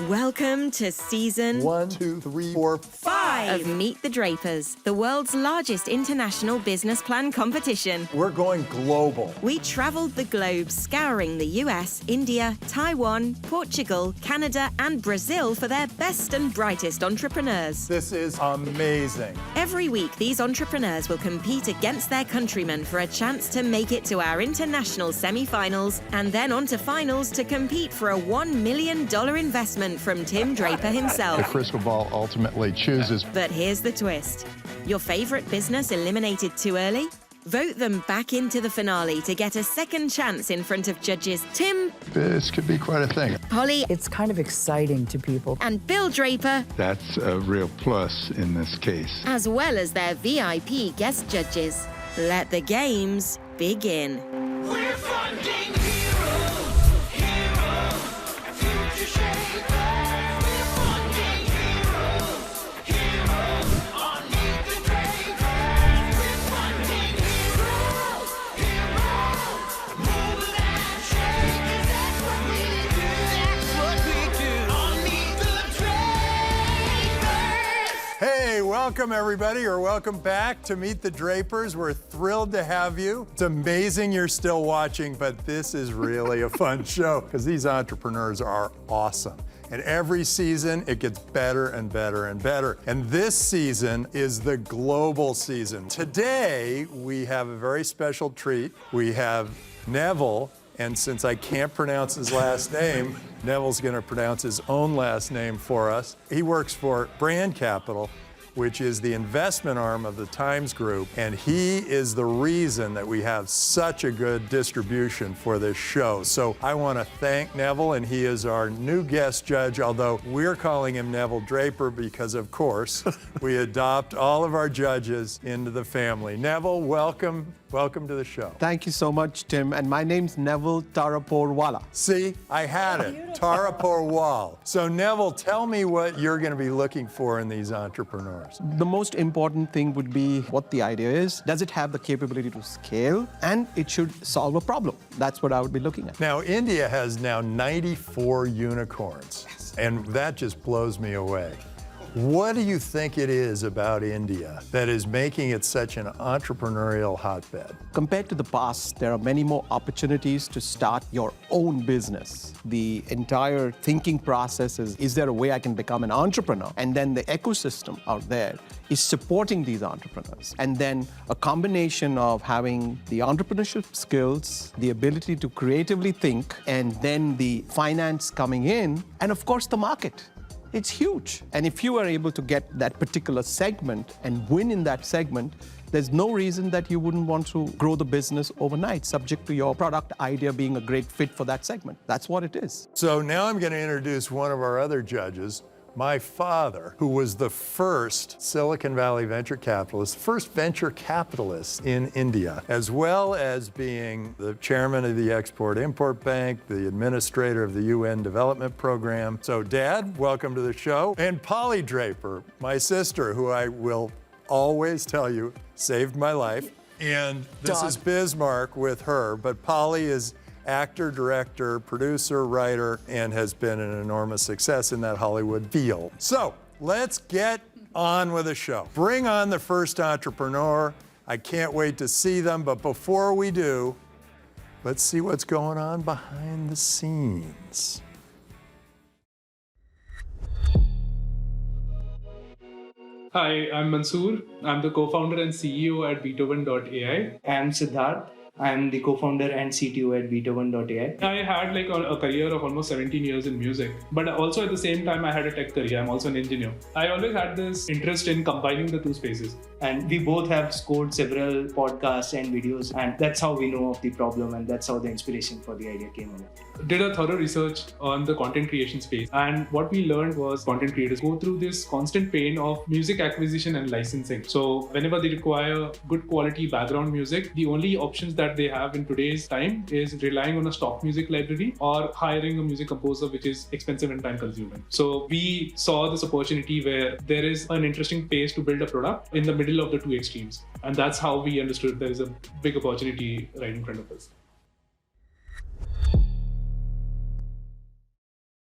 Welcome to season 1, 2, 3, 4, 5 of Meet the Drapers, the world's largest international business plan competition. We're going global. We traveled the globe scouring the US, India, Taiwan, Portugal, Canada, and Brazil for their best and brightest entrepreneurs. This is amazing. Every week, these entrepreneurs will compete against their countrymen for a chance to make it to our international semi-finals and then on to finals to compete for a $1 million investment from Tim Draper himself. The crystal ball ultimately chooses. But here's the twist. Your favorite business eliminated too early? Vote them back into the finale to get a second chance in front of judges Tim. This could be quite a thing. Polly. It's kind of exciting to people. And Bill Draper. That's a real plus in this case. As well as their VIP guest judges. Let the games begin. We're funding heroes, future shapers. We're funding heroes on Meet the Drapers. We're funding heroes, movers and shakers. That's what we do. On Meet the Drapers. Hey, welcome everybody, or welcome back to Meet the Drapers. We're thrilled to have you. It's amazing you're still watching, but this is really a fun show because these entrepreneurs are awesome. And every season, it gets better and better and better. And this season is the global season. Today, we have a very special treat. We have Neville, and since I can't pronounce his last name, Neville's gonna pronounce his own last name for us. He works for Brand Capital, which is the investment arm of the Times Group, and he is the reason that we have such a good distribution for this show. So I want to thank Neville, and he is our new guest judge, although we're calling him Neville Draper because, of course, we adopt all of our judges into the family. Neville, welcome. Welcome to the show. Thank you so much, Tim. And my name's Neville Taraporewalla. See, I had it. Taraporewalla. So Neville, tell me what you're going to be looking for in these entrepreneurs. The most important thing would be what the idea is. Does it have the capability to scale? And it should solve a problem. That's what I would be looking at. Now, India has now 94 unicorns, and that just blows me away. What do you think it is about India that is making it such an entrepreneurial hotbed? Compared to the past, there are many more opportunities to start your own business. The entire thinking process is there a way I can become an entrepreneur? And then the ecosystem out there is supporting these entrepreneurs. And then a combination of having the entrepreneurship skills, the ability to creatively think, and then the finance coming in, and of course the market. It's huge. And if you are able to get that particular segment and win in that segment, there's no reason that you wouldn't want to grow the business overnight, subject to your product idea being a great fit for that segment. That's what it is. So now I'm going to introduce one of our other judges, my father, who was the first Silicon Valley venture capitalist, first venture capitalist in India, as well as being the chairman of the Export-Import Bank, the administrator of the UN Development Program. So Dad, welcome to the show. And Polly Draper, my sister, who I will always tell you saved my life. And this is Bismarck with her, but Polly is actor, director, producer, writer, and has been an enormous success in that Hollywood field. So let's get on with the show. Bring on the first entrepreneur. I can't wait to see them, but before we do, let's see what's going on behind the scenes. Hi, I'm Mansoor. I'm the co-founder and CEO at Beatoven.ai. I'm Siddharth. I'm the co-founder and CTO at Beatoven.ai. I had a career of almost 17 years in music, but also at the same time I had a tech career. I'm also an engineer. I always had this interest in combining the two spaces. And we both have scored several podcasts and videos, and that's how we know of the problem, and that's how the inspiration for the idea came about. Did a thorough research on the content creation space, and what we learned was content creators go through this constant pain of music acquisition and licensing. So whenever they require good quality background music, the only options that they have in today's time is relying on a stock music library or hiring a music composer, which is expensive and time consuming. So we saw this opportunity where there is an interesting pace to build a product in the middle of the two extremes. And that's how we understood there is a big opportunity right in front of us.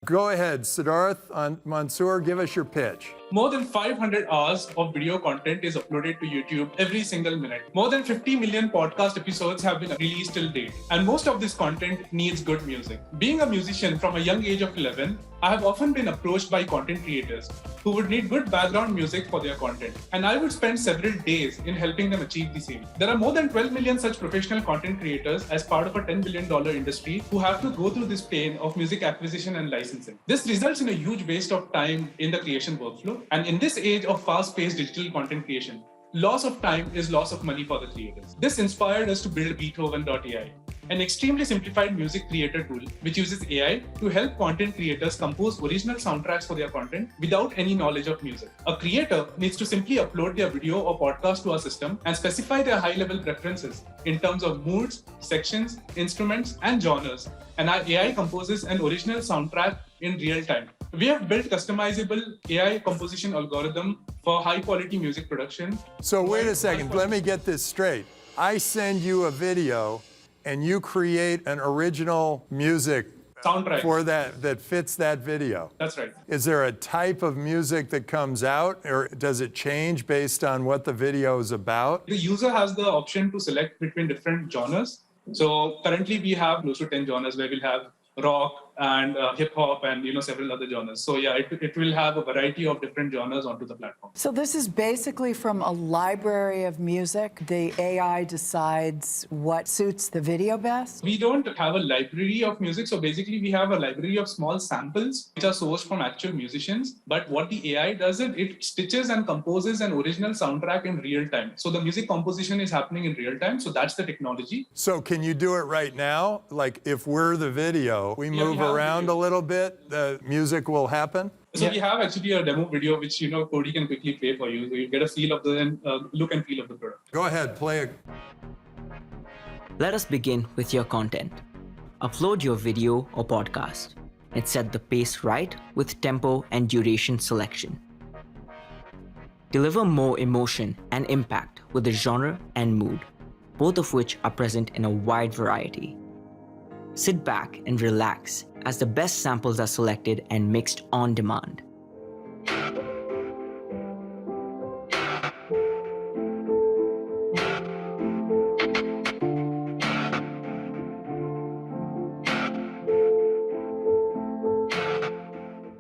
Go ahead, Siddharth, Mansoor, give us your pitch. More than 500 hours of video content is uploaded to YouTube every single minute. More than 50 million podcast episodes have been released till date. And most of this content needs good music. Being a musician from a young age of 11, I have often been approached by content creators who would need good background music for their content. And I would spend several days in helping them achieve the same. There are more than 12 million such professional content creators as part of a $10 billion industry who have to go through this pain of music acquisition and licensing. This results in a huge waste of time in the creation workflow. And in this age of fast-paced digital content creation, loss of time is loss of money for the creators. This inspired us to build Beatoven.ai, an extremely simplified music creator tool which uses AI to help content creators compose original soundtracks for their content without any knowledge of music. A creator needs to simply upload their video or podcast to our system and specify their high-level preferences in terms of moods, sections, instruments, and genres. And our AI composes an original soundtrack in real time. We have built customizable AI composition algorithm for high-quality music production. So wait a second, let me get this straight. I send you a video and you create an original music Soundtrack for that fits that video. That's right. Is there a type of music that comes out, or does it change based on what the video is about? The user has the option to select between different genres. So currently we have close to 10 genres where we'll have rock and hip hop and several other genres. So yeah, it will have a variety of different genres onto the platform. So this is basically from a library of music. The AI decides what suits the video best? We don't have a library of music. So basically we have a library of small samples which are sourced from actual musicians. But what the AI does is it stitches and composes an original soundtrack in real time. So the music composition is happening in real time. So that's the technology. So can you do it right now? Like if we're the video, we move around a little bit, the music will happen? So we have actually a demo video which Cody can quickly play for you, so you get a feel of the look and feel of the product. Go ahead, play it. Let us begin with your content. Upload your video or podcast and set the pace right with tempo and duration selection. Deliver more emotion and impact with the genre and mood, both of which are present in a wide variety. Sit back and relax as the best samples are selected and mixed on demand.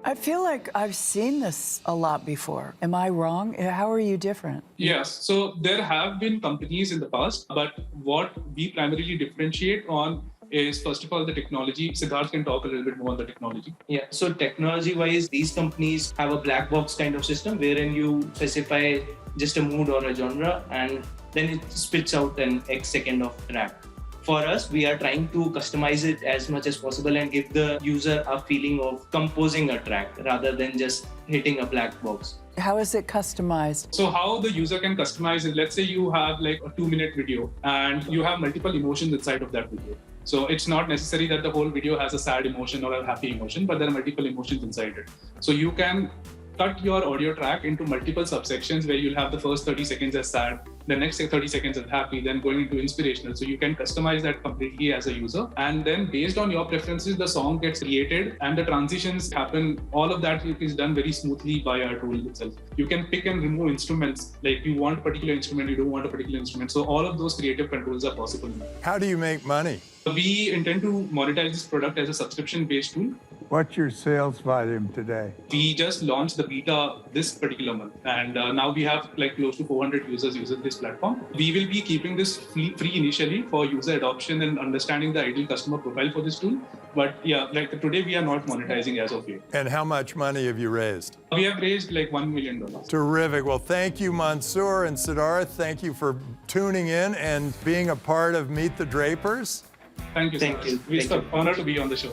I feel like I've seen this a lot before. Am I wrong? How are you different? Yes, so there have been companies in the past, but what we primarily differentiate on is, first of all, the technology. Siddharth can talk a little bit more on the technology. Yeah, so technology-wise, these companies have a black box kind of system wherein you specify just a mood or a genre and then it spits out an X second of track. For us, we are trying to customize it as much as possible and give the user a feeling of composing a track rather than just hitting a black box. How is it customized? So how the user can customize it, let's say you have like a 2-minute video and you have multiple emotions inside of that video. So it's not necessary that the whole video has a sad emotion or a happy emotion, but there are multiple emotions inside it. So you can cut your audio track into multiple subsections where you'll have the first 30 seconds as sad, the next 30 seconds as happy, then going into inspirational. So you can customize that completely as a user. And then based on your preferences, the song gets created and the transitions happen. All of that is done very smoothly by our tool itself. You can pick and remove instruments. Like you want a particular instrument, you don't want a particular instrument. So all of those creative controls are possible. How do you make money? We intend to monetize this product as a subscription-based tool. What's your sales volume today? We just launched the beta this particular month, and now we have like close to 400 users using this platform. We will be keeping this free initially for user adoption and understanding the ideal customer profile for this tool. But yeah, like today we are not monetizing as of yet. And how much money have you raised? We have raised like $1 million. Terrific. Well, thank you, Mansoor and Siddharth. Thank you for tuning in and being a part of Meet the Drapers. Thank you so much. It's an honor to be on the show.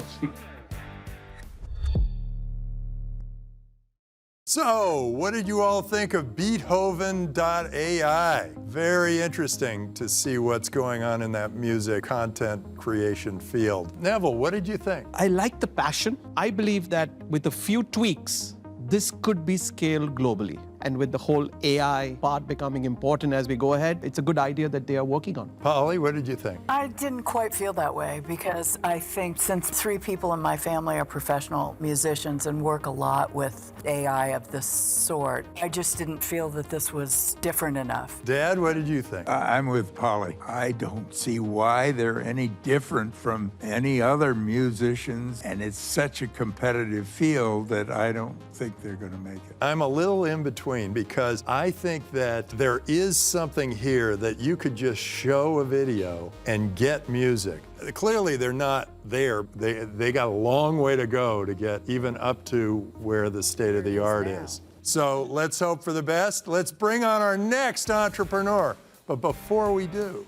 So, what did you all think of Beatoven.ai? Very interesting to see what's going on in that music content creation field. Neville, what did you think? I like the passion. I believe that with a few tweaks, this could be scaled globally. And with the whole AI part becoming important as we go ahead, it's a good idea that they are working on. Polly, what did you think? I didn't quite feel that way because I think since 3 people in my family are professional musicians and work a lot with AI of this sort, I just didn't feel that this was different enough. Dad, what did you think? I'm with Polly. I don't see why they're any different from any other musicians, and it's such a competitive field that I don't think they're going to make it. I'm a little in between because I think that there is something here that you could just show a video and get music. Clearly, they're not there. They got a long way to go to get even up to where the state of the art is. So let's hope for the best. Let's bring on our next entrepreneur. But before we do,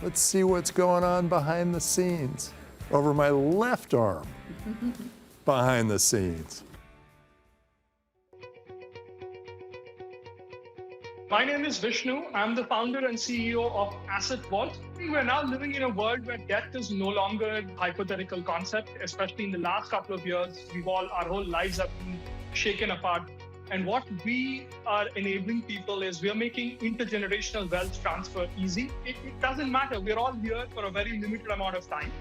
let's see what's going on behind the scenes. Over my left arm, behind the scenes. My name is Vishnu. I'm the founder and CEO of AssetVault. We're now living in a world where death is no longer a hypothetical concept, especially in the last couple of years. Our whole lives have been shaken apart. And what we are enabling people is we're making intergenerational wealth transfer easy. It doesn't matter. We're all here for a very limited amount of time.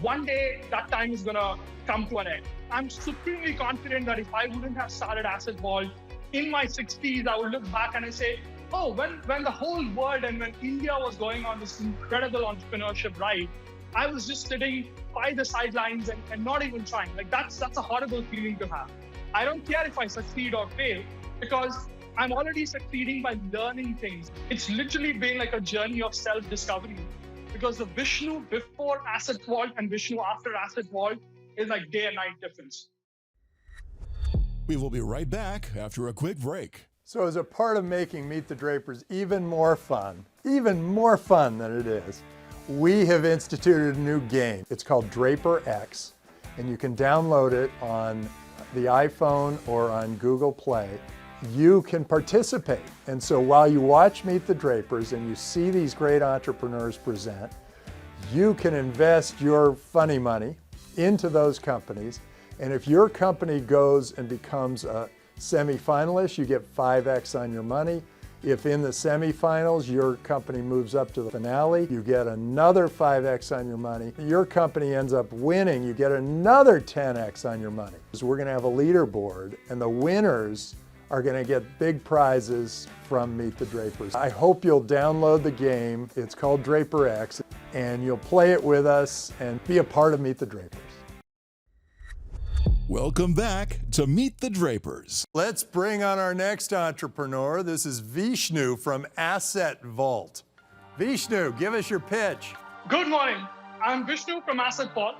One day, that time is going to come to an end. I'm supremely confident that if I wouldn't have started AssetVault in my 60s, I would look back and I say, oh, when the whole world and when India was going on this incredible entrepreneurship ride, I was just sitting by the sidelines and not even trying. Like that's a horrible feeling to have. I don't care if I succeed or fail because I'm already succeeding by learning things. It's literally been like a journey of self-discovery because the Vishnu before AssetVault and Vishnu after AssetVault is like day and night difference. We will be right back after a quick break. So as a part of making Meet the Drapers even more fun than it is, we have instituted a new game. It's called Draper X, and you can download it on the iPhone or on Google Play. You can participate. And so while you watch Meet the Drapers and you see these great entrepreneurs present, you can invest your funny money into those companies. And if your company goes and becomes a semi-finalist, you get 5x on your money. If in the semifinals, your company moves up to the finale, you get another 5x on your money. Your company ends up winning, you get another 10x on your money. So we're gonna have a leaderboard, and the winners are gonna get big prizes from Meet the Drapers. I hope you'll download the game. It's called Draper X, and you'll play it with us and be a part of Meet the Drapers. Welcome back to Meet the Drapers. Let's bring on our next entrepreneur. This is Vishnu from AssetVault. Vishnu, give us your pitch. Good morning. I'm Vishnu from AssetVault.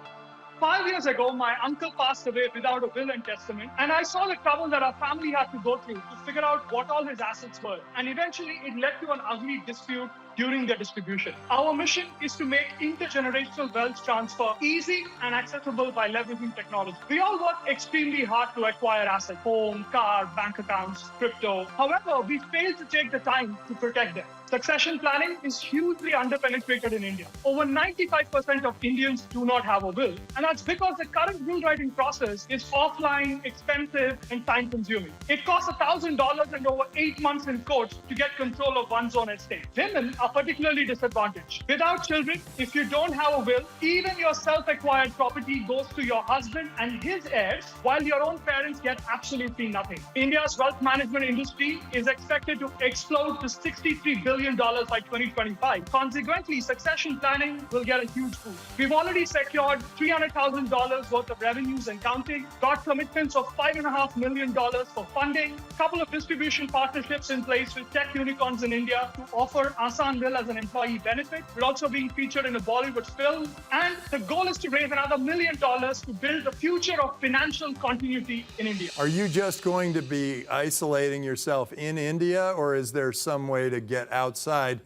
5 years ago, my uncle passed away without a will and testament, and I saw the trouble that our family had to go through to figure out what all his assets were. And eventually, it led to an ugly dispute during their distribution. Our mission is to make intergenerational wealth transfer easy and accessible by leveraging technology. We all work extremely hard to acquire assets, home, car, bank accounts, crypto. However, we fail to take the time to protect them. Succession planning is hugely underpenetrated in India. Over 95% of Indians do not have a will, and that's because the current will writing process is offline, expensive, and time-consuming. It costs $1,000 and over 8 months in court to get control of one's own estate. Women are particularly disadvantaged. Without children, if you don't have a will, even your self-acquired property goes to your husband and his heirs, while your own parents get absolutely nothing. India's wealth management industry is expected to explode to $63 billion by 2025. Consequently, succession planning will get a huge boost. We've already secured $300,000 worth of revenues and counting, got commitments of $5.5 million for funding, a couple of distribution partnerships in place with tech unicorns in India to offer Asan Will as an employee benefit. We're also being featured in a Bollywood film, and the goal is to raise another $1 million to build the future of financial continuity in India. Are you just going to be isolating yourself in India, or is there some way to get outside?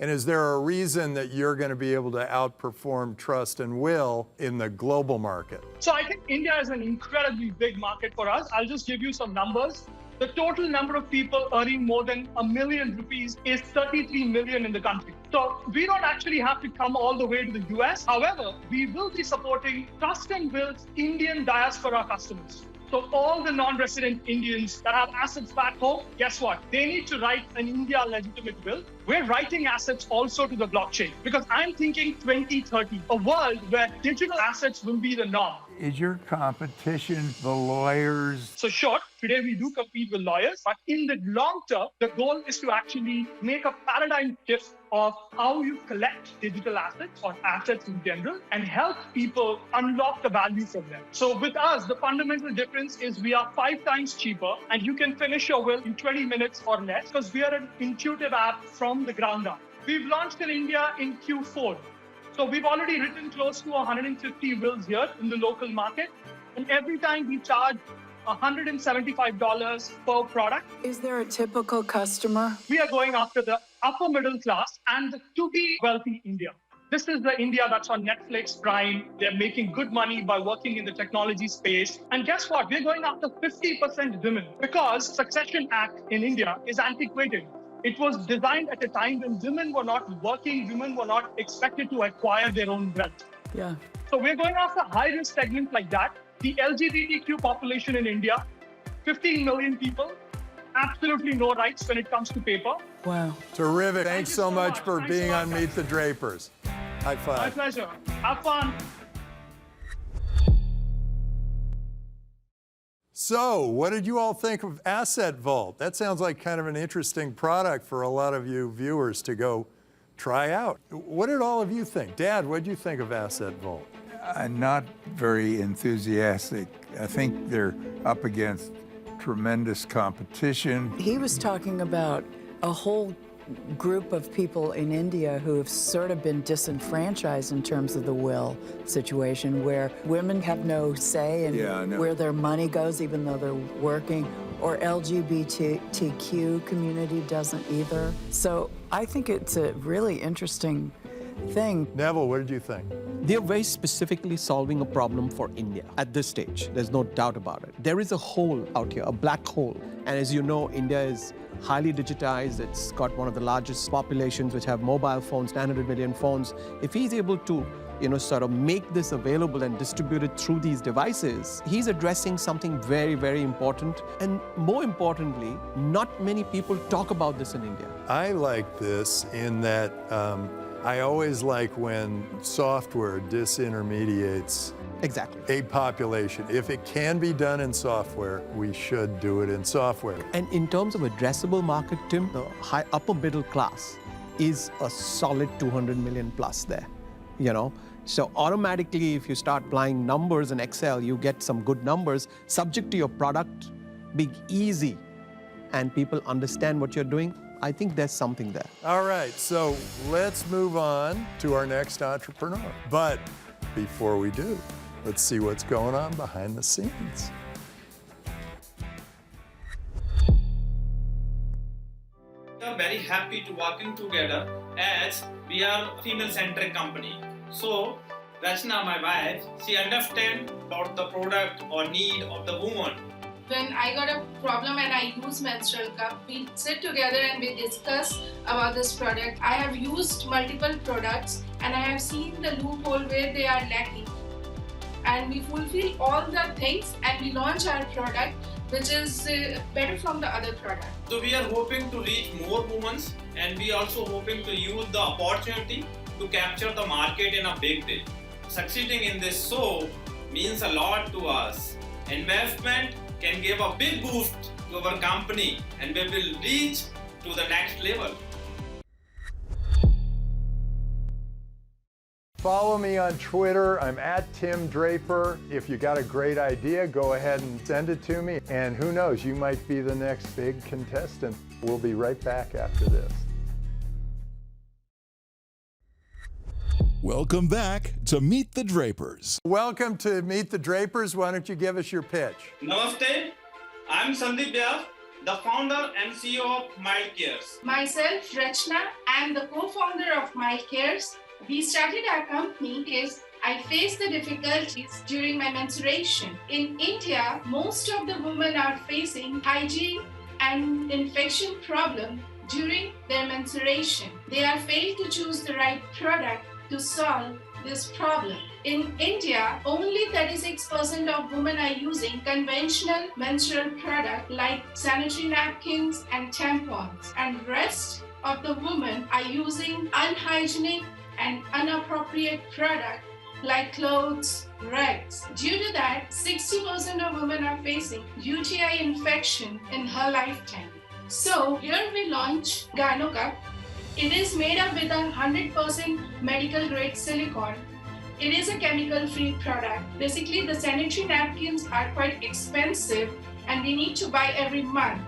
And is there a reason that you're going to be able to outperform Trust and Will in the global market? So I think India is an incredibly big market for us. I'll just give you some numbers. The total number of people earning more than $1 million rupees is 33 million in the country. So we don't actually have to come all the way to the US. However, we will be supporting Trust and Will's Indian diaspora customers. So all the non-resident Indians that have assets back home, guess what? They need to write an India legitimate will. We're writing assets also to the blockchain because I'm thinking 2030, a world where digital assets will be the norm. Is your competition the lawyers? So short, today we do compete with lawyers, but in the long term, the goal is to actually make a paradigm shift of how you collect digital assets or assets in general and help people unlock the value from them. So with us, the fundamental difference is we are 5 times cheaper and you can finish your will in 20 minutes or less because we are an intuitive app from the ground up. We've launched in India in Q4. So we've already written close to 150 wills here in the local market. And every time we charge $175 per product. Is there a typical customer? We are going after the upper middle class and the to-be wealthy India. This is the India that's on Netflix, Prime. They're making good money by working in the technology space. And guess what? We're going after 50% women because Succession Act in India is antiquated. It was designed at a time when women were not working, women were not expected to acquire their own wealth. Yeah. So we're going after high-risk segments like that. The LGBTQ population in India, 15 million people, absolutely no rights when it comes to paper. Wow. Terrific. Thanks so much for being on Meet the Drapers. High five. My pleasure. Have fun. So, what did you all think of AssetVault? That sounds like kind of an interesting product for a lot of you viewers to go try out. What did all of you think? Dad, what did you think of AssetVault? I'm not very enthusiastic. I think they're up against tremendous competition. He was talking about a whole group of people in India who have sort of been disenfranchised in terms of the will situation, where women have no say in where their money goes, even though they're working, or LGBTQ community doesn't either. So I think it's a really interesting thing. Neville, what did you think? They're very specifically solving a problem for India at this stage. There's no doubt about it. There is a hole out here, a black hole. And as you know, India is highly digitized. It's got one of the largest populations which have mobile phones, 900 million phones. If he's able to, sort of make this available and distribute it through these devices, he's addressing something very, very important. And more importantly, not many people talk about this in India. I like this in that I always like when software disintermediates a population. If it can be done in software, we should do it in software. And in terms of addressable market, Tim, the upper middle class is a solid 200 million plus there, So automatically, if you start applying numbers in Excel, you get some good numbers, subject to your product being easy and people understand what you're doing. I think there's something there. All right, so let's move on to our next entrepreneur. But before we do, let's see what's going on behind the scenes. We are very happy to working together as we are a female-centric company. So Rachna, my wife, she understands about the product or need of the woman. When I got a problem and I use menstrual cup, we sit together and we discuss about this product. I have used multiple products and I have seen the loophole where they are lacking. And we fulfill all the things and we launch our product which is better from the other product. So we are hoping to reach more women and we also hoping to use the opportunity to capture the market in a big way. Succeeding in this show means a lot to us. Investment can give a big boost to our company and we will reach to the next level. Follow me on Twitter. I'm at Tim Draper. If you got a great idea, go ahead and send it to me. And who knows, you might be the next big contestant. We'll be right back after this. Welcome back to Meet the Drapers. Welcome to Meet the Drapers. Why don't you give us your pitch? Namaste. I'm Sandeep Vyas, the founder and CEO of MildCares. Myself, Rachna, I'm the co-founder of MildCares. We started our company because I faced the difficulties during my menstruation. In India, most of the women are facing hygiene and infection problem during their menstruation. They are failed to choose the right product to solve this problem. In India, only 36% of women are using conventional menstrual products like sanitary napkins and tampons, and rest of the women are using unhygienic and inappropriate products like clothes, rags. Due to that, 60% of women are facing UTI infection in her lifetime. So here we launch Gyno Cup. It is made up with 100% medical grade silicone. It is a chemical-free product. Basically, the sanitary napkins are quite expensive and we need to buy every month.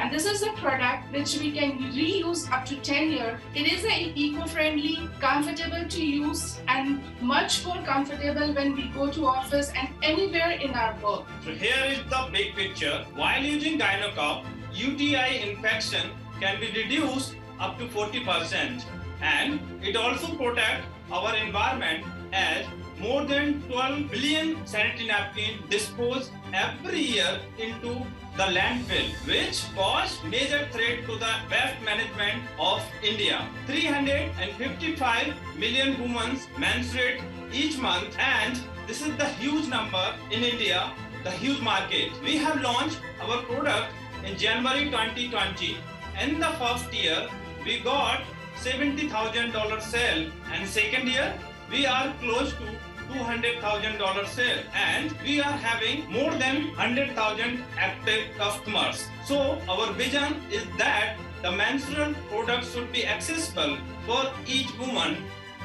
And this is a product which we can reuse up to 10 years. It is eco-friendly, comfortable to use, and much more comfortable when we go to office and anywhere in our work. So here is the big picture. While using Gyno Cup, UTI infection can be reduced up to 40%, and it also protects our environment as more than 12 billion sanitary napkins disposed every year into the landfill, which cause major threat to the waste management of India. 355 million women menstruate each month, and this is the huge number in India, the huge market. We have launched our product in January 2020. In the first year, we got $70,000 sale, and second year, we are close to $200,000 sale, and we are having more than 100,000 active customers. So our vision is that the menstrual products should be accessible for each woman,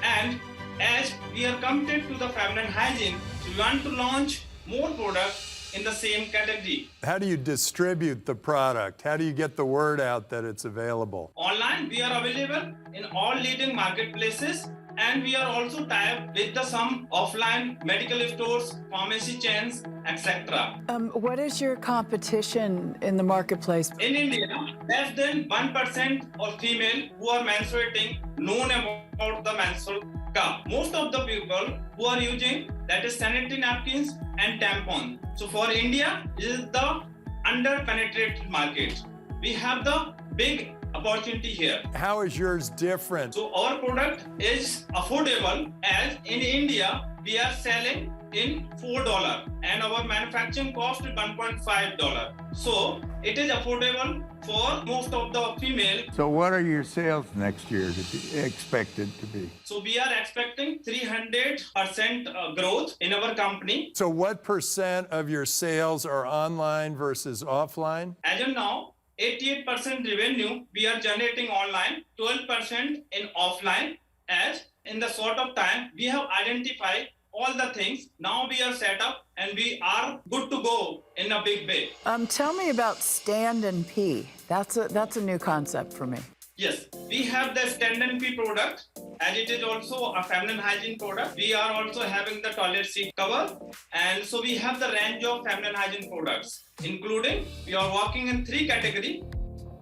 and as we are committed to the feminine hygiene, we want to launch more products in the same category. How do you distribute the product? How do you get the word out that it's available? Online, we are available in all leading marketplaces, and we are also tied with some offline medical stores, pharmacy chains, etc. What is your competition in the marketplace? In India, less than 1% of female who are menstruating known about the menstrual cup. Most of the people who are using that is sanitary napkins and tampons. So for India, it is the under-penetrated market. We have the big opportunity here. How is yours different? So our product is affordable, as in India, we are selling in $4 and our manufacturing cost is $1.5. So it is affordable for most of the female. So what are your sales next year expected to be? So we are expecting 300% growth in our company. So what percent of your sales are online versus offline? As of now, 88% revenue we are generating online, 12% in offline, as in the sort of time we have identified all the things. Now we are set up and we are good to go in a big way. Tell me about Stand and Pee. That's a new concept for me. Yes, we have the Stand and Pee product, as it is also a feminine hygiene product. We are also having the toilet seat cover, and so we have the range of feminine hygiene products, including we are working in 3 categories: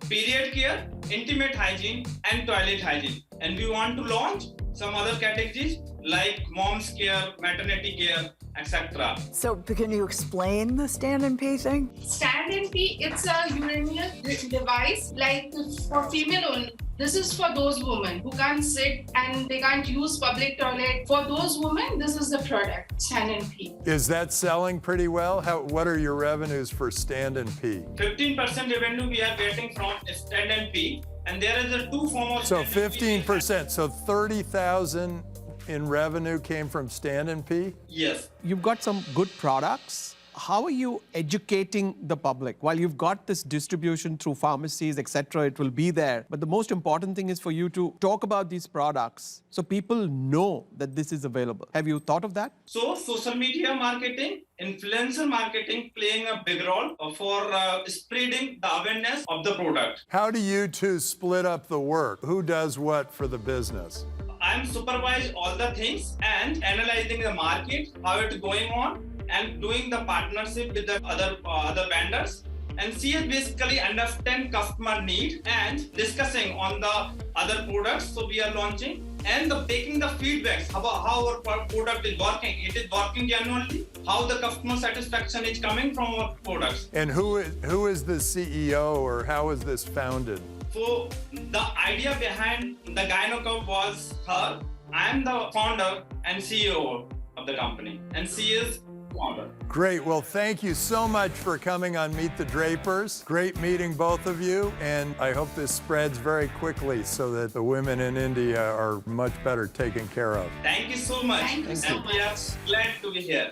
period care, intimate hygiene, and toilet hygiene. And we want to launch some other categories like mom's care, maternity care, etc. So can you explain the Stand and Pee thing? Stand and Pee, it's a urinal device like for female only. This is for those women who can't sit and they can't use public toilet. For those women, this is the product, Stand and Pee. Is that selling pretty well? What are your revenues for Stand and Pee? 15% revenue we are getting from Stand and Pee, and there is a 2 form of. So 15%, so 30,000 in revenue came from Stand and Pee? Yes. You've got some good products. How are you educating the public? While you've got this distribution through pharmacies, etc., it will be there. But the most important thing is for you to talk about these products so people know that this is available. Have you thought of that? So social media marketing, influencer marketing playing a big role for spreading the awareness of the product. How do you two split up the work? Who does what for the business? I'm supervising all the things and analyzing the market, how it's going on, and doing the partnership with the other vendors. And CS basically understand customer need and discussing on the other products. So we are launching and taking the feedbacks about how our product is working. It is working genuinely. How the customer satisfaction is coming from our products. And who is the CEO, or how is this founded? So the idea behind the Gyno Cup was her. I'm the founder and CEO of the company, and she is founder. Great. Well, thank you so much for coming on Meet the Drapers. Great meeting both of you, and I hope this spreads very quickly so that the women in India are much better taken care of. Thank you so much. Thank you so and we are glad to be here.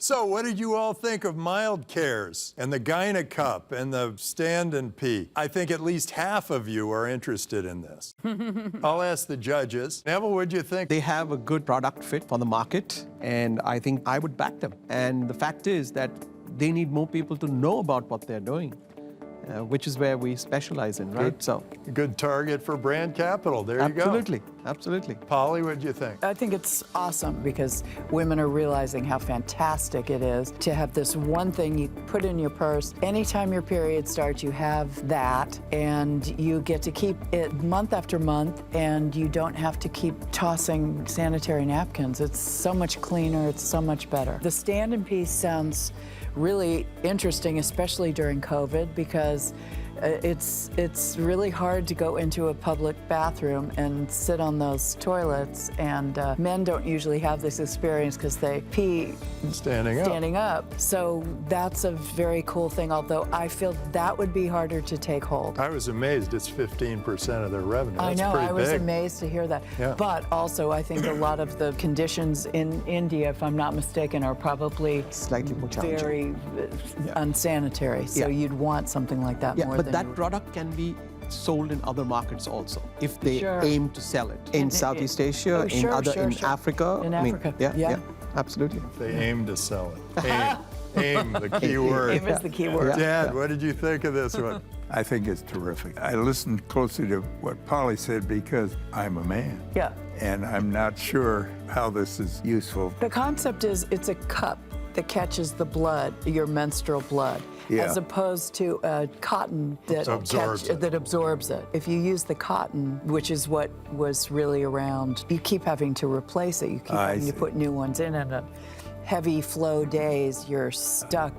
So what did you all think of Mild Cares and the Gyno Cup and the Stand and Pee? I think at least half of you are interested in this. I'll ask the judges. Neville, what do you think? They have a good product fit for the market, and I think I would back them. And the fact is that they need more people to know about what they're doing, which is where we specialize in, right? So, good target for brand capital. There you go. absolutely, absolutely. Polly, what do you think? I think it's awesome because women are realizing how fantastic it is to have this one thing you put in your purse. Anytime your period starts, you have that, and you get to keep it month after month, and you don't have to keep tossing sanitary napkins. It's so much cleaner, it's so much better. The Stand and Pee sounds really interesting, especially during COVID, because it's really hard to go into a public bathroom and sit on those toilets, and men don't usually have this experience because they pee standing up. So that's a very cool thing, although I feel that would be harder to take hold. I was amazed it's 15% of their revenue. I That's know, pretty I was big. amazed to hear that. Yeah. But also, I think a lot of the conditions in India, if I'm not mistaken, are probably slightly more challenging. very unsanitary. So you'd want something like that more but than that you would. product can be sold in other markets also if they Sure. aim to sell it in Southeast Asia, in Africa. In I mean, Africa, yeah, absolutely. They aim to sell it. Aim, the key word. Aim is the key word. Dad, what did you think of this one? I think it's terrific. I listened closely to what Polly said because I'm a man. Yeah. And I'm not sure how this is useful. The concept is it's a cup that catches the blood, your menstrual blood, as opposed to a cotton that absorbs it. If you use the cotton, which is what was really around, you keep having to replace it. You keep having to put new ones in, and heavy flow days, you're stuck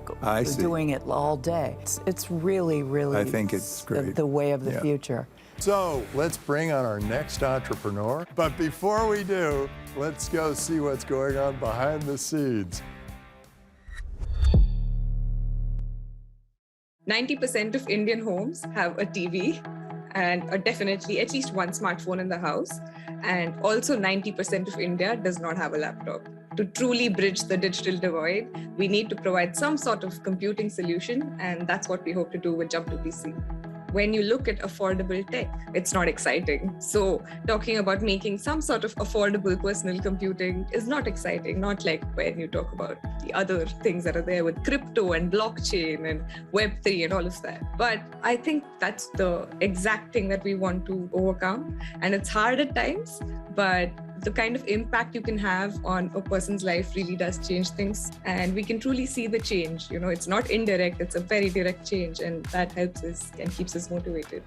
doing it all day. It's really, really I think it's great. The way of the future. So let's bring on our next entrepreneur. But before we do, let's go see what's going on behind the scenes. 90% of Indian homes have a TV and definitely at least one smartphone in the house. And also 90% of India does not have a laptop. To truly bridge the digital divide, we need to provide some sort of computing solution, and that's what we hope to do with JumpToPC. When you look at affordable tech, it's not exciting. So talking about making some sort of affordable personal computing is not exciting, not like when you talk about the other things that are there with crypto and blockchain and Web3 and all of that. But I think that's the exact thing that we want to overcome. And it's hard at times, but the kind of impact you can have on a person's life really does change things. And we can truly see the change. You know, it's not indirect, it's a very direct change. And that helps us and keeps us motivated.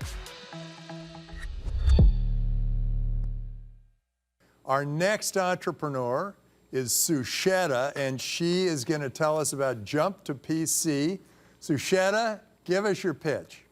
Our next entrepreneur is Susheta, and she is going to tell us about JumpToPC. Susheta, give us your pitch.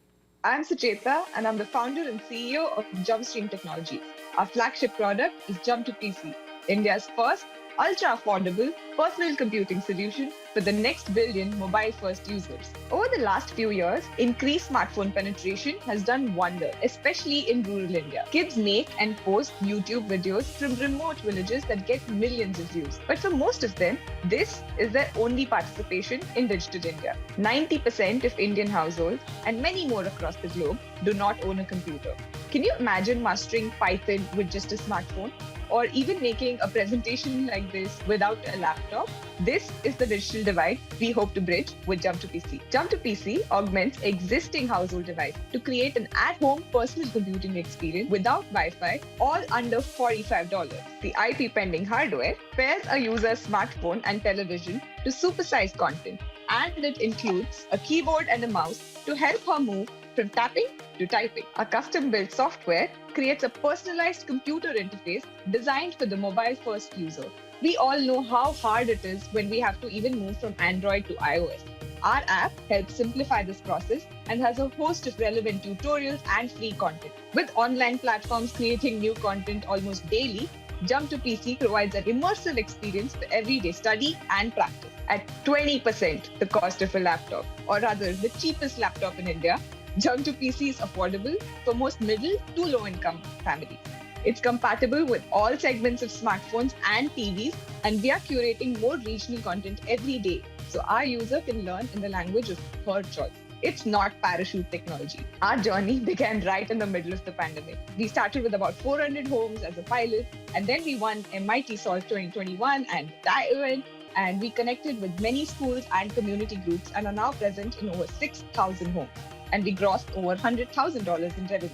I'm Sucheta, and I'm the founder and CEO of JumpStream Technologies. Our flagship product is JumpToPC, India's first ultra-affordable personal computing solution for the next billion mobile-first users. Over the last few years, increased smartphone penetration has done wonders, especially in rural India. Kids make and post YouTube videos from remote villages that get millions of views. But for most of them, this is their only participation in digital India. 90% of Indian households, and many more across the globe, do not own a computer. Can you imagine mastering Python with just a smartphone? Or even making a presentation like this without a laptop? This is the digital divide we hope to bridge with JumpToPC. JumpToPC augments existing household devices to create an at-home personal computing experience without Wi-Fi, all under $45. The IP-pending hardware pairs a user's smartphone and television to supersize content, and it includes a keyboard and a mouse to help her move from tapping to typing. A custom-built software creates a personalized computer interface designed for the mobile-first user. We all know how hard it is when we have to even move from Android to iOS. Our app helps simplify this process and has a host of relevant tutorials and free content. With online platforms creating new content almost daily, JumpToPC provides an immersive experience for everyday study and practice at 20% the cost of a laptop, or rather the cheapest laptop in India. JumpToPC is affordable for most middle to low-income families. It's compatible with all segments of smartphones and TVs, and we are curating more regional content every day, so our user can learn in the language of her choice. It's not parachute technology. Our journey began right in the middle of the pandemic. We started with about 400 homes as a pilot, and then we won MIT Solve 2021 and Beatoven, and we connected with many schools and community groups and are now present in over 6,000 homes. And we grossed over $100,000 in revenue.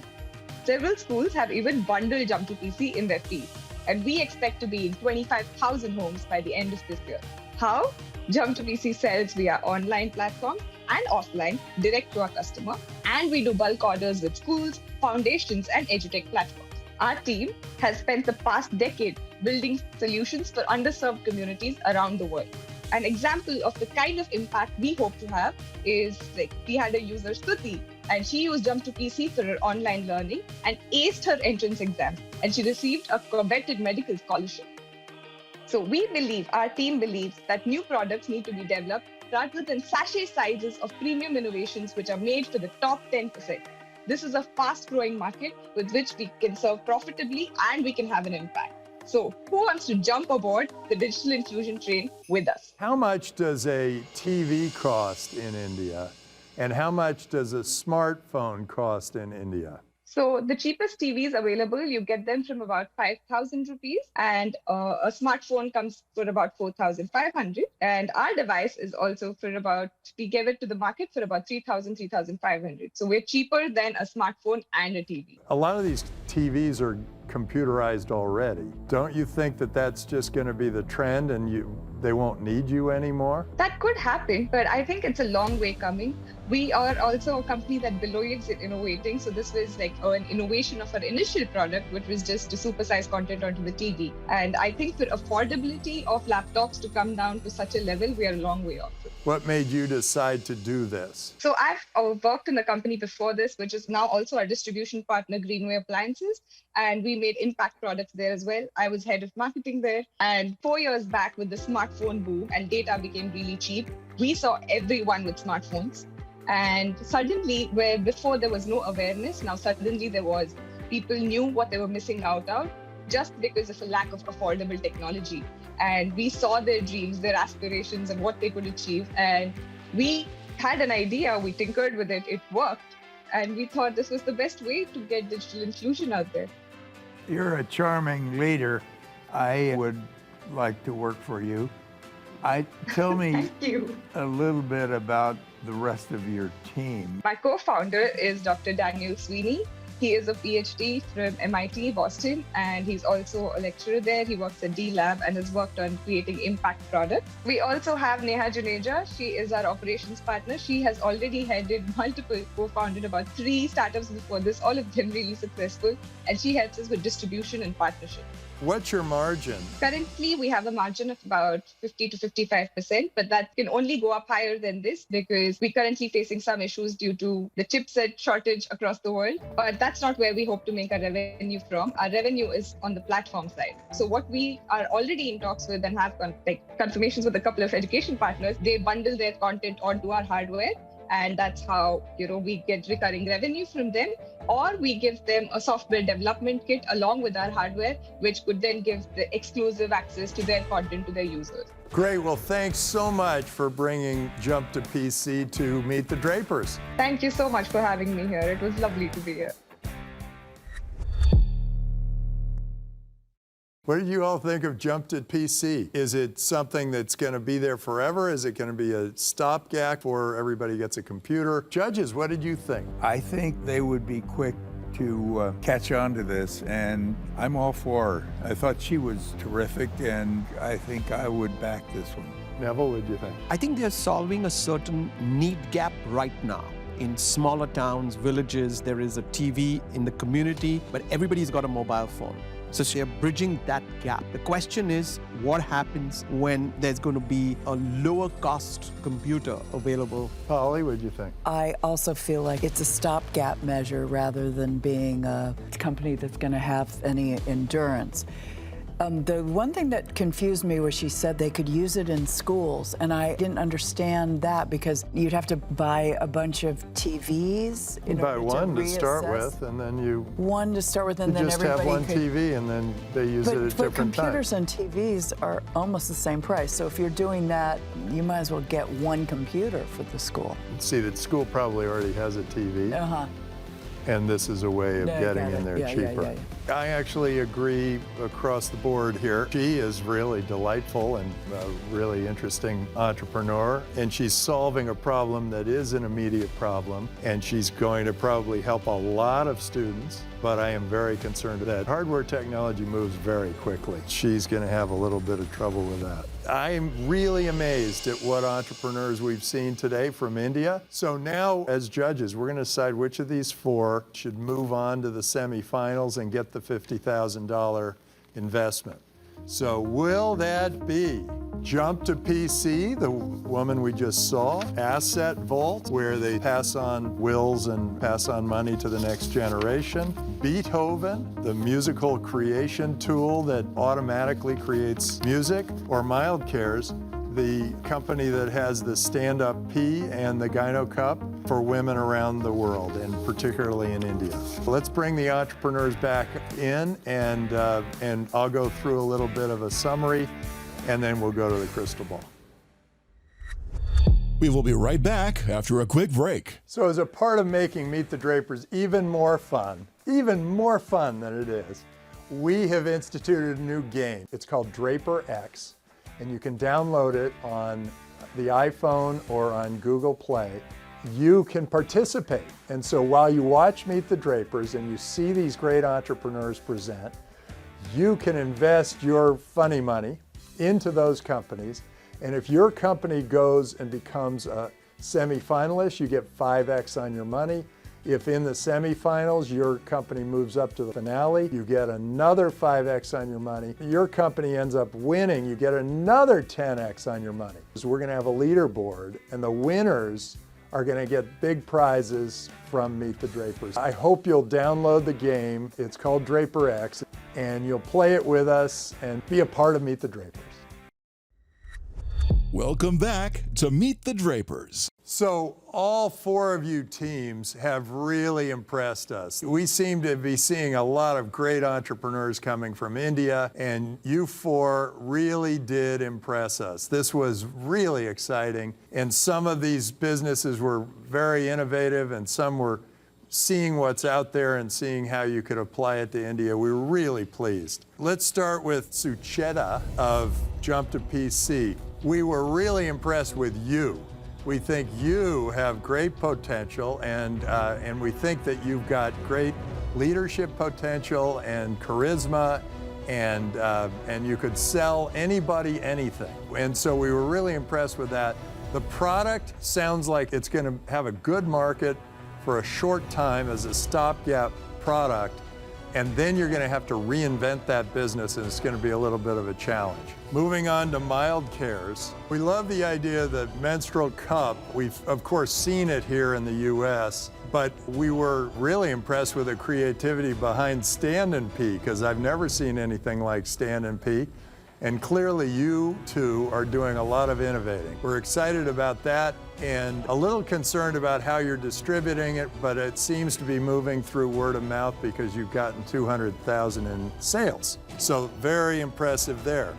Several schools have even bundled JumpToPC in their fees, and we expect to be in 25,000 homes by the end of this year. How? JumpToPC sells via online platforms and offline direct to our customer, and we do bulk orders with schools, foundations, and edutech platforms. Our team has spent the past decade building solutions for underserved communities around the world. An example of the kind of impact we hope to have is like we had a user, Stuti, and she used JumpToPC for her online learning and aced her entrance exam, and she received a coveted medical scholarship. So we believe, our team believes, that new products need to be developed rather than sachet sizes of premium innovations which are made for the top 10%. This is a fast-growing market with which we can serve profitably and we can have an impact. So who wants to jump aboard the digital inclusion train with us? How much does a TV cost in India? And how much does a smartphone cost in India? So the cheapest TVs available, you get them from about 5,000 rupees, and a smartphone comes for about 4,500. And our device is also for about, we gave it to the market for about 3,000, 3,500. So we're cheaper than a smartphone and a TV. A lot of these TVs are computerized already. Don't you think that that's just going to be the trend and they won't need you anymore? That could happen, but I think it's a long way coming. We are also a company that believes in innovating. So this was like an innovation of our initial product, which was just to supersize content onto the TV. And I think for affordability of laptops to come down to such a level, we are a long way off. What made you decide to do this? So I've worked in a company before this, which is now also our distribution partner, Greenway Appliances, and we made impact products there as well. I was head of marketing there, and 4 years back with the smartphone boom and data became really cheap, we saw everyone with smartphones. And suddenly, where before there was no awareness, now suddenly there was. People knew what they were missing out on just because of a lack of affordable technology. And we saw their dreams, their aspirations, and what they could achieve. And we had an idea, we tinkered with it, it worked. And we thought this was the best way to get digital inclusion out there. You're a charming leader. I would like to work for you. Tell me a little bit about the rest of your team. My co-founder is Dr. Daniel Sweeney. He is a PhD from MIT, Boston, and he's also a lecturer there. He works at D-Lab and has worked on creating impact products. We also have Neha Juneja. She is our operations partner. She has already headed multiple, co-founded about 3 startups before this, all of them really successful, and she helps us with distribution and partnership. What's your margin? Currently, we have a margin of about 50 to 55%, but that can only go up higher than this because we're currently facing some issues due to the chipset shortage across the world. But that's not where we hope to make our revenue from. Our revenue is on the platform side. So what we are already in talks with and have confirmations with a couple of education partners, they bundle their content onto our hardware. And that's how, we get recurring revenue from them, or we give them a software development kit along with our hardware, which could then give the exclusive access to their content to their users. Great. Well, thanks so much for bringing JumpToPC to Meet the Drapers. Thank you so much for having me here. It was lovely to be here. What did you all think of JumpToPC? Is it something that's going to be there forever? Is it going to be a stopgap before everybody gets a computer? Judges, what did you think? I think they would be quick to catch on to this, and I'm all for her. I thought she was terrific, and I think I would back this one. Neville, what did you think? I think they're solving a certain need gap right now. In smaller towns, villages, there is a TV in the community, but everybody's got a mobile phone. So you're bridging that gap. The question is, what happens when there's going to be a lower cost computer available? Polly, what do you think? I also feel like it's a stopgap measure rather than being a company that's going to have any endurance. The one thing that confused me was she said they could use it in schools, and I didn't understand that because you'd have to buy a bunch of TVs. You buy one to start with, and then you one to start with, and then just everybody have one could, TV, and then they use it at but different computers times. and TVs are almost the same price. So if you're doing that, you might as well get one computer for the school. See, that school probably already has a TV. And this is a way of getting in there cheaper. I actually agree across the board here. She is really delightful and a really interesting entrepreneur, and she's solving a problem that is an immediate problem, and she's going to probably help a lot of students, but I am very concerned that hardware technology moves very quickly. She's going to have a little bit of trouble with that. I'm really amazed at what entrepreneurs we've seen today from India. So now, as judges, we're going to decide which of these four should move on to the semifinals and get the $50,000 investment. So will that be JumpToPC, the woman we just saw, AssetVault, where they pass on wills and pass on money to the next generation, Beatoven, the musical creation tool that automatically creates music, or MildCares, the company that has the stand-up P and the Gyno Cup for women around the world, and particularly in India. Let's bring the entrepreneurs back in, and I'll go through a little bit of a summary, and then we'll go to the crystal ball. We will be right back after a quick break. So as a part of making Meet the Drapers even more fun than it is, we have instituted a new game. It's called Draper X, and you can download it on the iPhone or on Google Play. You can participate. And so while you watch Meet the Drapers and you see these great entrepreneurs present, you can invest your funny money into those companies. And if your company goes and becomes a semifinalist, you get 5x on your money. If in the semifinals, your company moves up to the finale, you get another 5x on your money. Your company ends up winning, you get another 10x on your money. So we're gonna have a leaderboard, and the winners are gonna get big prizes from Meet the Drapers. I hope you'll download the game. It's called Draper X, and you'll play it with us and be a part of Meet the Drapers. Welcome back to Meet the Drapers. So all four of you teams have really impressed us. We seem to be seeing a lot of great entrepreneurs coming from India, and you four really did impress us. This was really exciting, and some of these businesses were very innovative, and some were seeing what's out there and seeing how you could apply it to India. We were really pleased. Let's start with Sucheta of JumpToPC. We were really impressed with you. We think you have great potential, and we think that you've got great leadership potential and charisma, and you could sell anybody anything. And so we were really impressed with that. The product sounds like it's going to have a good market for a short time as a stopgap product, and then you're going to have to reinvent that business, and it's going to be a little bit of a challenge. Moving on to MildCares, we love the idea that menstrual cup, we've of course seen it here in the US, but we were really impressed with the creativity behind Stand and Pee, because I've never seen anything like Stand and Pee. And clearly you two are doing a lot of innovating. We're excited about that and a little concerned about how you're distributing it, but it seems to be moving through word of mouth because you've gotten 200,000 in sales. So very impressive there.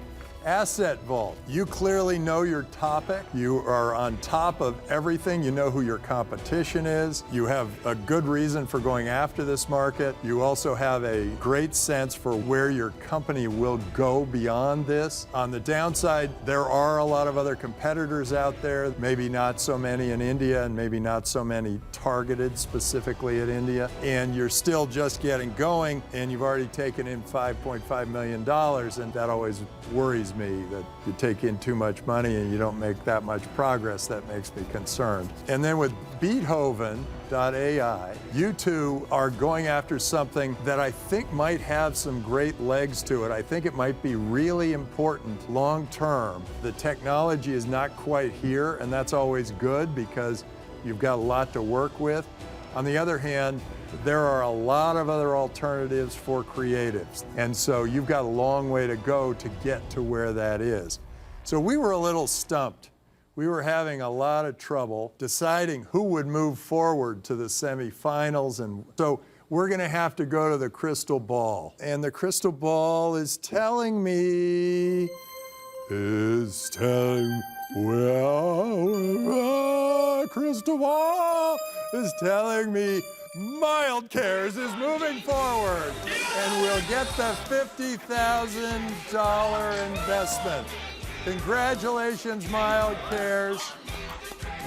AssetVault, you clearly know your topic. You are on top of everything. You know who your competition is. You have a good reason for going after this market. You also have a great sense for where your company will go beyond this. On the downside, there are a lot of other competitors out there, maybe not so many in India and maybe not so many targeted specifically at India. And you're still just getting going, and you've already taken in $5.5 million, and that always worries worries me that you take in too much money and you don't make that much progress. That makes me concerned. And then with Beatoven.ai, you two are going after something that I think might have some great legs to it. I think it might be really important long term. The technology is not quite here, and that's always good because you've got a lot to work with. On the other hand, there are a lot of other alternatives for creatives. And so you've got a long way to go to get to where that is. So we were a little stumped. We were having a lot of trouble deciding who would move forward to the semifinals. And so we're going to have to go to the crystal ball. And the crystal ball is telling me, crystal ball is telling me Mild Cares is moving forward, and we'll get the $50,000 investment. Congratulations, Mild Cares.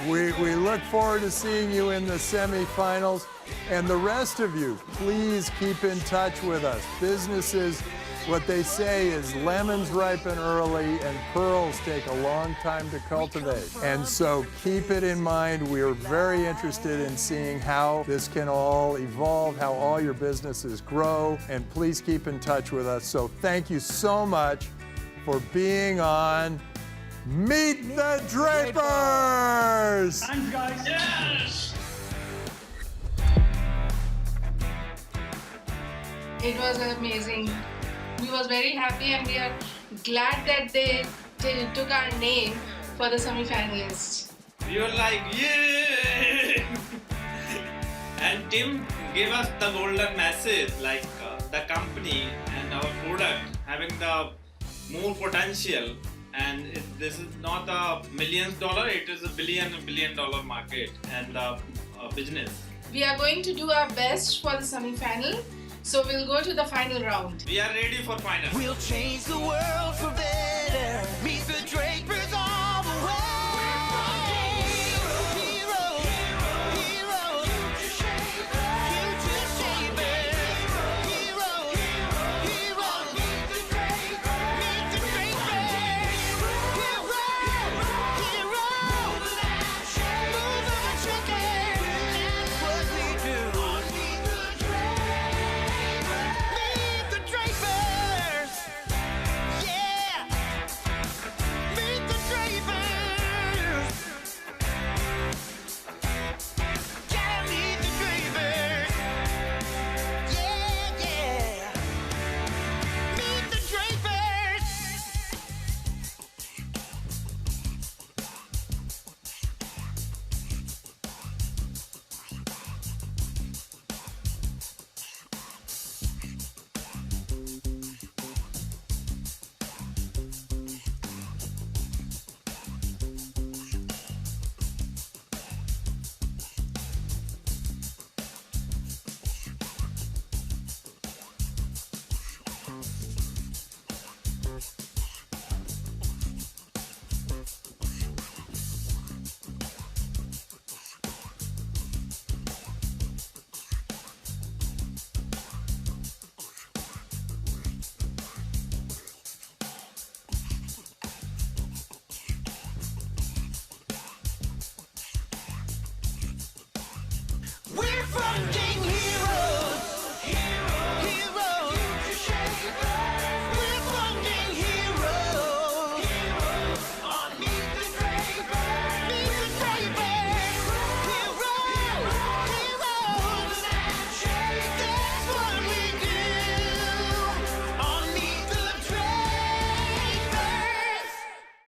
We look forward to seeing you in the semifinals. And the rest of you, please keep in touch with us. Businesses, what they say is lemons ripen early and pearls take a long time to cultivate. And so keep it in mind. We are very interested in seeing how this can all evolve, how all your businesses grow, and please keep in touch with us. So thank you so much for being on Meet the Drapers! Thanks, guys. Yes! It was amazing. We was very happy and we are glad that they took our name for the semi-finalists. We were like, yeah! And Tim gave us the golden message, like the company and our product having the more potential. And this is not a millions dollar, it is a billion dollar market and business. We are going to do our best for the semi-final. So we'll go to the final round. We are ready for final. We'll change the world for better. Meet the